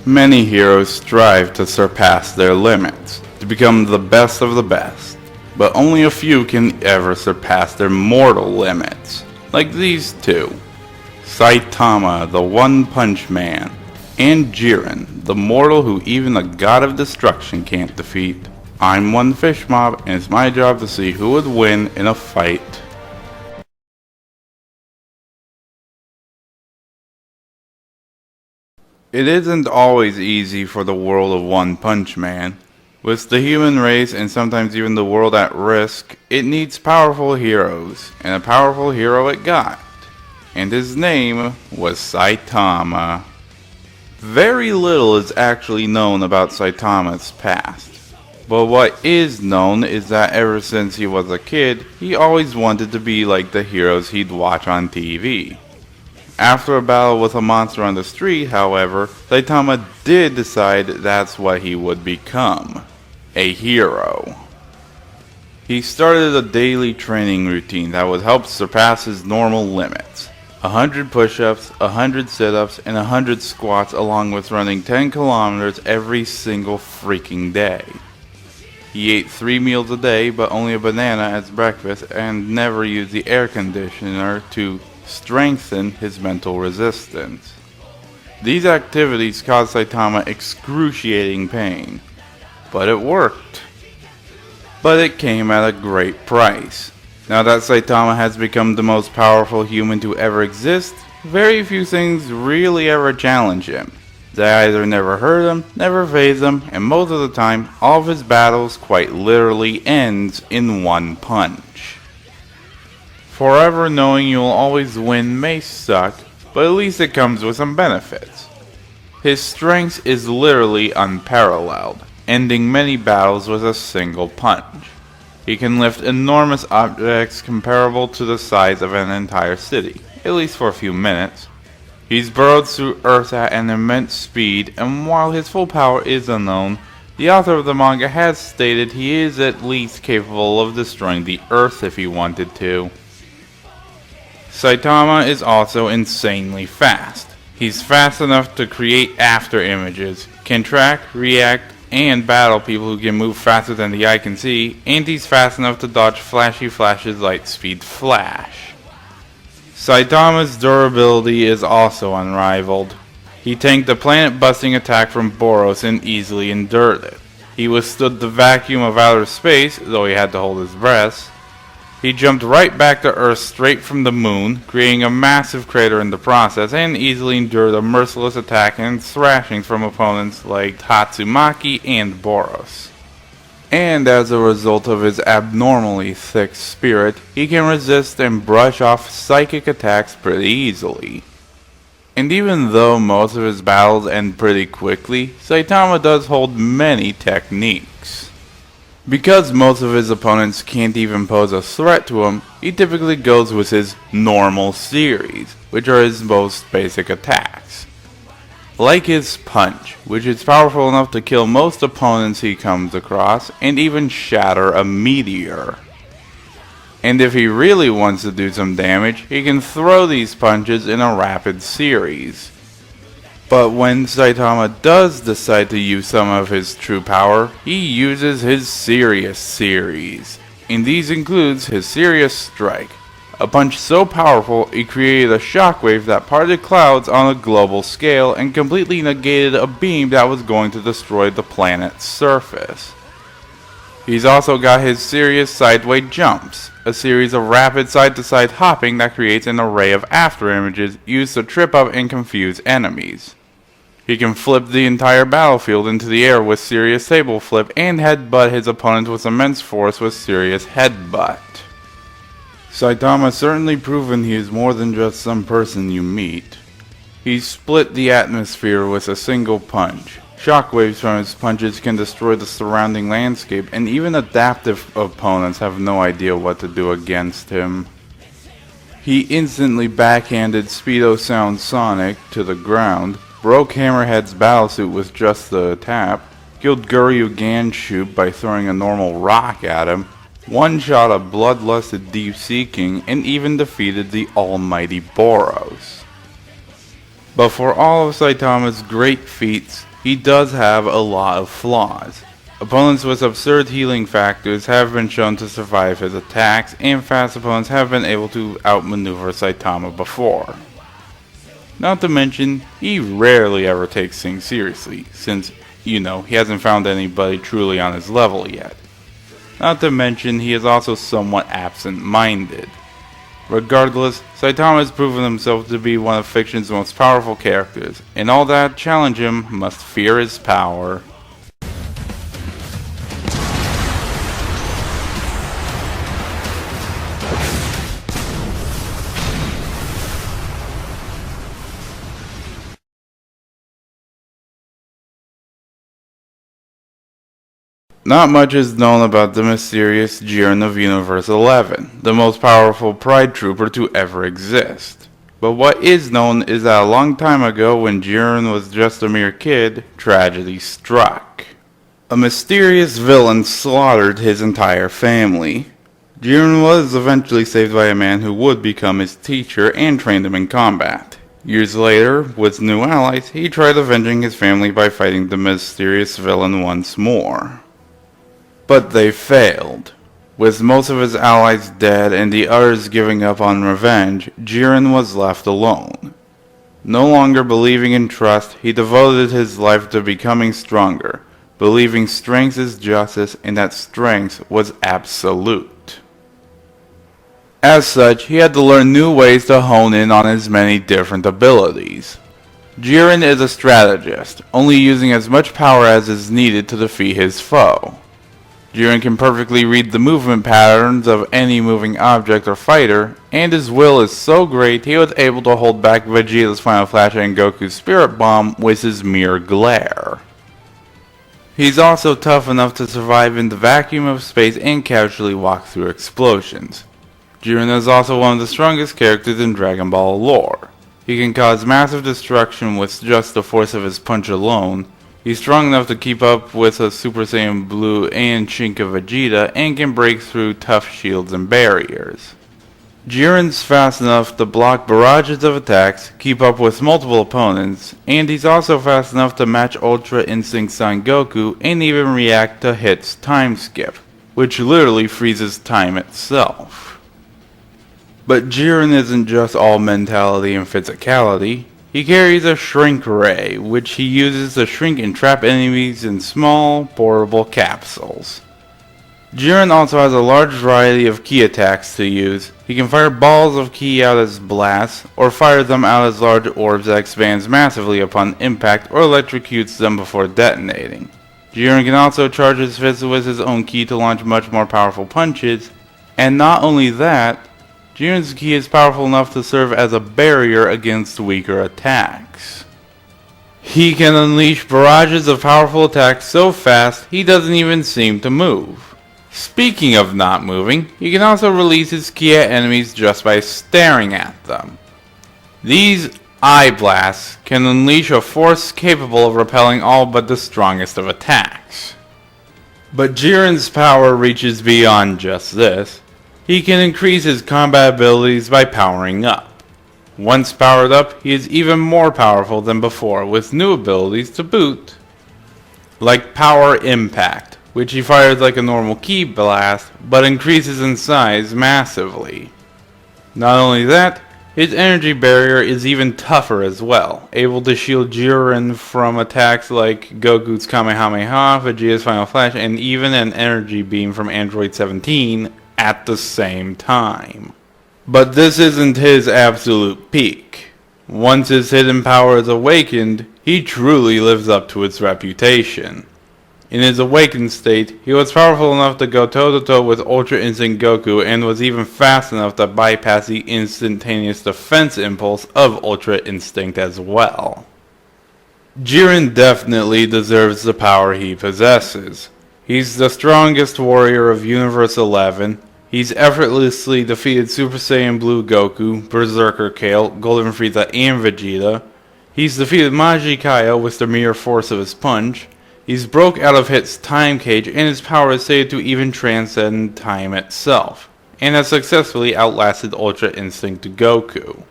Many heroes strive to surpass their limits, to become the best of the best, but only a few can ever surpass their mortal limits, like these two. Saitama, the One Punch Man, and Jiren, the mortal who even the god of destruction can't defeat. I'm one fish mob, and it's my job to see who would win in a fight. It isn't always easy for the world of One Punch Man. With the human race and sometimes even the world at risk, it needs powerful heroes, and a powerful hero it got. And his name was Saitama. Very little is actually known about Saitama's past. But what is known is that ever since he was a kid, he always wanted to be like the heroes he'd watch on TV. After a battle with a monster on the street, however, Saitama did decide that's what he would become. A hero. He started a daily training routine that would help surpass his normal limits. 100 push-ups, 100 sit-ups, and 100 squats, along with running 10 kilometers every single freaking day. He ate 3 meals a day, but only a banana as breakfast, and never used the air conditioner to strengthen his mental resistance. These activities caused Saitama excruciating pain, but it worked. But it came at a great price. Now that Saitama has become the most powerful human to ever exist, very few things really ever challenge him. They either never hurt him, never phase him, and most of the time, all of his battles quite literally ends in one punch. Forever knowing you'll always win may suck, but at least it comes with some benefits. His strength is literally unparalleled, ending many battles with a single punch. He can lift enormous objects comparable to the size of an entire city, at least for a few minutes. He's burrowed through Earth at an immense speed, and while his full power is unknown, the author of the manga has stated he is at least capable of destroying the Earth if he wanted to. Saitama is also insanely fast. He's fast enough to create after images, can track, react, and battle people who can move faster than the eye can see, and he's fast enough to dodge flashy Flash's Lightspeed Flash. Saitama's durability is also unrivaled. He tanked a planet-busting attack from Boros and easily endured it. He withstood the vacuum of outer space, though he had to hold his breath. He jumped right back to Earth straight from the moon, creating a massive crater in the process, and easily endured a merciless attack and thrashing from opponents like Tatsumaki and Boros. And as a result of his abnormally thick spirit, he can resist and brush off psychic attacks pretty easily. And even though most of his battles end pretty quickly, Saitama does hold many techniques. Because most of his opponents can't even pose a threat to him, he typically goes with his normal series, which are his most basic attacks. Like his punch, which is powerful enough to kill most opponents he comes across, and even shatter a meteor. And if he really wants to do some damage, he can throw these punches in a rapid series. But when Saitama does decide to use some of his true power, he uses his Serious series. And these includes his Serious Strike, a punch so powerful it created a shockwave that parted clouds on a global scale and completely negated a beam that was going to destroy the planet's surface. He's also got his Serious Sideway Jumps, a series of rapid side-to-side hopping that creates an array of after images used to trip up and confuse enemies. He can flip the entire battlefield into the air with Serious Table Flip and headbutt his opponents with immense force with Serious Headbutt. Saitama certainly proven he is more than just some person you meet. He's split the atmosphere with a single punch. Shockwaves from his punches can destroy the surrounding landscape, and even adaptive opponents have no idea what to do against him. He instantly backhanded Speedo Sound Sonic to the ground, broke Hammerhead's battlesuit with just the tap, killed Guryu Ganshoop by throwing a normal rock at him, one-shot a bloodlusted Deep Sea King, and even defeated the almighty Boros. But for all of Saitama's great feats, he does have a lot of flaws. Opponents with absurd healing factors have been shown to survive his attacks, and fast opponents have been able to outmaneuver Saitama before. Not to mention, he rarely ever takes things seriously, since, he hasn't found anybody truly on his level yet. Not to mention, he is also somewhat absent-minded. Regardless, Saitama has proven himself to be one of fiction's most powerful characters, and all that challenge him must fear his power. Not much is known about the mysterious Jiren of Universe 11, the most powerful Pride Trooper to ever exist. But what is known is that a long time ago, when Jiren was just a mere kid, tragedy struck. A mysterious villain slaughtered his entire family. Jiren was eventually saved by a man who would become his teacher and trained him in combat. Years later, with new allies, he tried avenging his family by fighting the mysterious villain once more. But they failed. With most of his allies dead and the others giving up on revenge, Jiren was left alone. No longer believing in trust, he devoted his life to becoming stronger, believing strength is justice and that strength was absolute. As such, he had to learn new ways to hone in on his many different abilities. Jiren is a strategist, only using as much power as is needed to defeat his foe. Jiren can perfectly read the movement patterns of any moving object or fighter, and his will is so great he was able to hold back Vegeta's Final Flash and Goku's Spirit Bomb with his mere glare. He's also tough enough to survive in the vacuum of space and casually walk through explosions. Jiren is also one of the strongest characters in Dragon Ball lore. He can cause massive destruction with just the force of his punch alone. He's strong enough to keep up with a Super Saiyan Blue and Shinka Vegeta and can break through tough shields and barriers. Jiren's fast enough to block barrages of attacks, keep up with multiple opponents, and he's also fast enough to match Ultra Instinct Son Goku and even react to Hit's time skip, which literally freezes time itself. But Jiren isn't just all mentality and physicality. He carries a shrink ray, which he uses to shrink and trap enemies in small, portable capsules. Jiren also has a large variety of ki attacks to use. He can fire balls of ki out as blasts, or fire them out as large orbs that expands massively upon impact or electrocutes them before detonating. Jiren can also charge his fists with his own ki to launch much more powerful punches, and not only that, Jiren's ki is powerful enough to serve as a barrier against weaker attacks. He can unleash barrages of powerful attacks so fast he doesn't even seem to move. Speaking of not moving, he can also release his ki at enemies just by staring at them. These eye blasts can unleash a force capable of repelling all but the strongest of attacks. But Jiren's power reaches beyond just this. He can increase his combat abilities by powering up. Once powered up, he is even more powerful than before with new abilities to boot. Like Power Impact, which he fires like a normal ki blast, but increases in size massively. Not only that, his energy barrier is even tougher as well, able to shield Jiren from attacks like Goku's Kamehameha, Vegeta's Final Flash, and even an energy beam from Android 17, at the same time. But this isn't his absolute peak. Once his hidden power is awakened, he truly lives up to its reputation. In his awakened state, he was powerful enough to go toe-to-toe with Ultra Instinct Goku and was even fast enough to bypass the instantaneous defense impulse of Ultra Instinct as well. Jiren definitely deserves the power he possesses. He's the strongest warrior of Universe 11. He's effortlessly defeated Super Saiyan Blue Goku, Berserker Kale, Golden Frieza, and Vegeta. He's defeated Majin Kaiô with the mere force of his punch. He's broke out of Hit's time cage, and his power is said to even transcend time itself, and has successfully outlasted Ultra Instinct Goku.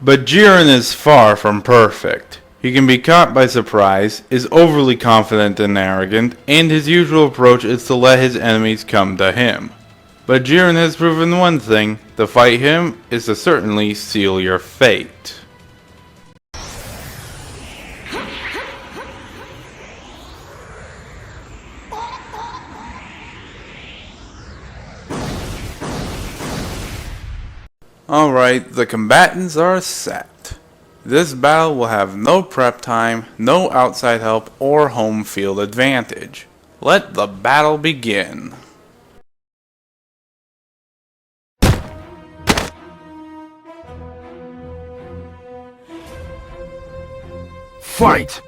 But Jiren is far from perfect. He can be caught by surprise, is overly confident and arrogant, and his usual approach is to let his enemies come to him. But Jiren has proven one thing: to fight him is to certainly seal your fate. Alright, the combatants are set. This battle will have no prep time, no outside help, or home field advantage. Let the battle begin. Fight!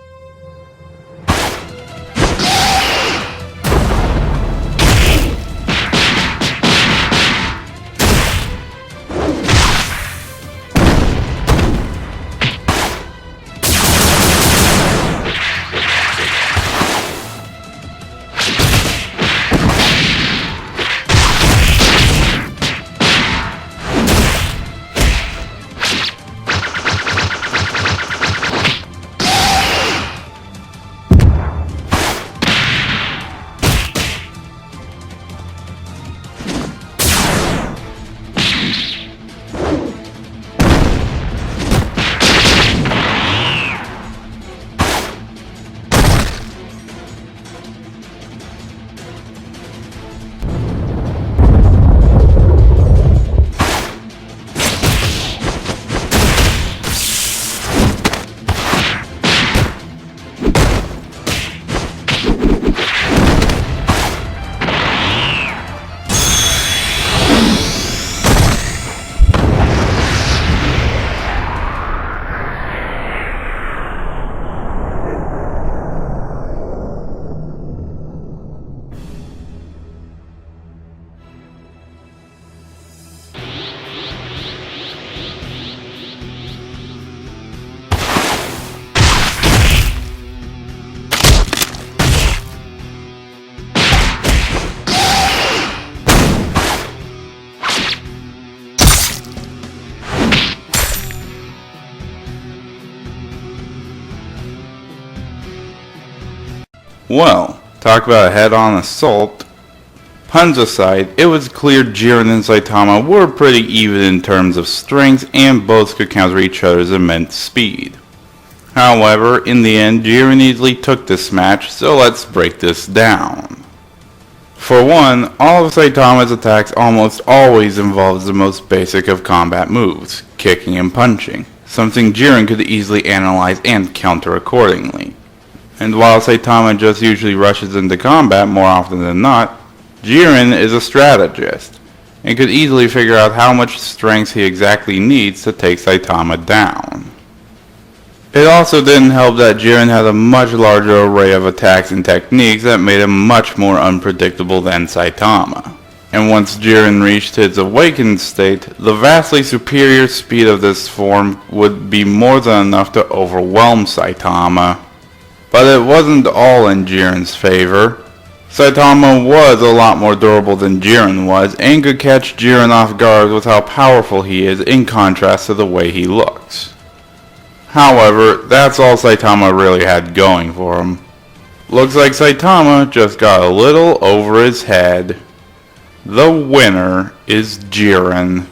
Well, talk about a head-on assault. Puns aside, it was clear Jiren and Saitama were pretty even in terms of strength, and both could counter each other's immense speed. However, in the end, Jiren easily took this match, so let's break this down. For one, all of Saitama's attacks almost always involves the most basic of combat moves, kicking and punching, something Jiren could easily analyze and counter accordingly. And while Saitama just usually rushes into combat more often than not, Jiren is a strategist, and could easily figure out how much strength he exactly needs to take Saitama down. It also didn't help that Jiren had a much larger array of attacks and techniques that made him much more unpredictable than Saitama. And once Jiren reached his awakened state, the vastly superior speed of this form would be more than enough to overwhelm Saitama. But it wasn't all in Jiren's favor. Saitama was a lot more durable than Jiren was, and could catch Jiren off guard with how powerful he is in contrast to the way he looks. However, that's all Saitama really had going for him. Looks like Saitama just got a little over his head. The winner is Jiren.